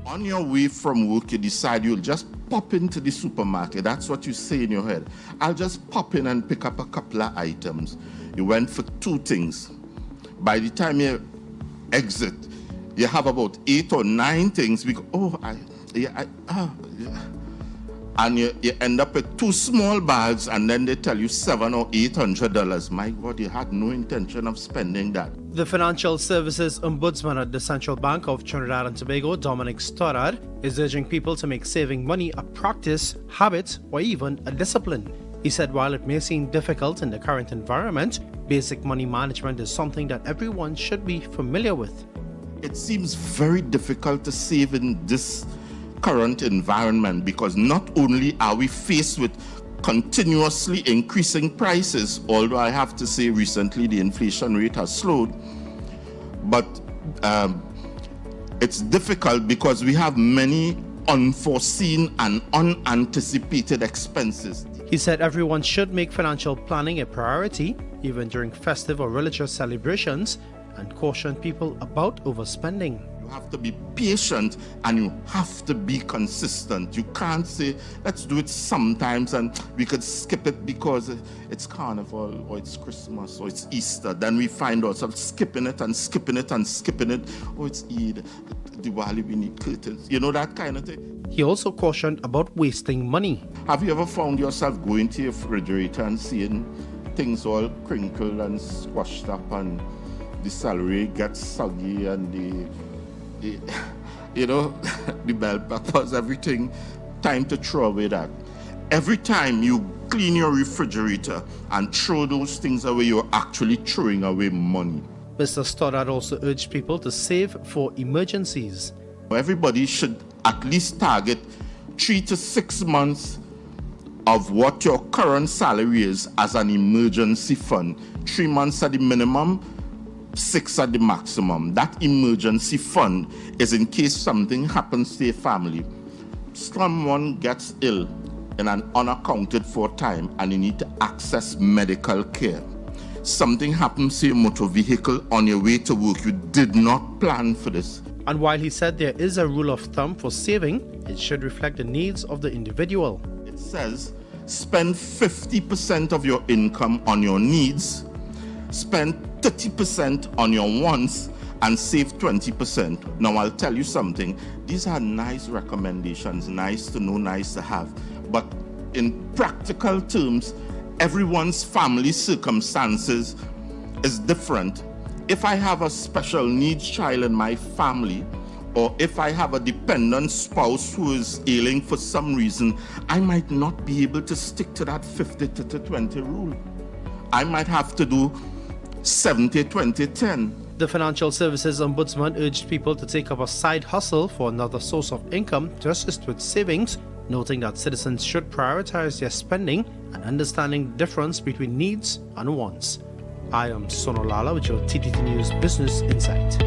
On your way from work, you decide you'll just pop into the supermarket. That's what you say in your head. I'll just pop in and pick up a couple of items. You went for 2 things. By the time you exit, you have about 8 or 9 things. And you end up with 2 small bags, and then they tell you $700 or $800. My God, you had no intention of spending that. The Financial Services Ombudsman at the Central Bank of Trinidad and Tobago, Dominic Stoddard, is urging people to make saving money a practice, habit, or even a discipline. He said while it may seem difficult in the current environment, basic money management is something that everyone should be familiar with. It seems very difficult to save in this current environment because not only are we faced with continuously increasing prices, although I have to say recently the inflation rate has slowed, but it's difficult because we have many unforeseen and unanticipated expenses. He said everyone should make financial planning a priority, even during festive or religious celebrations, and cautioned people about overspending. You have to be patient and you have to be consistent. You can't say, let's do it sometimes and we could skip it because it's Carnival or it's Christmas or it's Easter. Then we find ourselves skipping it and skipping it and skipping it. Oh, it's Eid, Diwali, we need curtains. You know, that kind of thing. He also cautioned about wasting money. Have you ever found yourself going to your refrigerator and seeing things all crinkled and squashed up and the celery gets soggy and the the bell peppers, everything, time to throw away that. Every time you clean your refrigerator and throw those things away, you're actually throwing away money. Mr. Stoddard also urged people to save for emergencies. Everybody should at least target 3 to 6 months of what your current salary is as an emergency fund. 3 months at the minimum, 6 at the maximum. That emergency fund is in case something happens to your family. Someone gets ill in an unaccounted for time and you need to access medical care. Something happens to your motor vehicle on your way to work. You did not plan for this. And while he said there is a rule of thumb for saving, it should reflect the needs of the individual. It says spend 50% of your income on your needs, spend 30% on your wants, and save 20%. Now I'll tell you something. These are nice recommendations, nice to know, nice to have. But in practical terms, everyone's family circumstances is different. If I have a special needs child in my family, or if I have a dependent spouse who is ailing for some reason, I might not be able to stick to that 50-20 rule. I might have to do 70-20-10. The Financial Services Ombudsman urged people to take up a side hustle for another source of income to assist with savings, noting that citizens should prioritize their spending and understanding the difference between needs and wants. I am Sonolala with your TTT News Business Insight.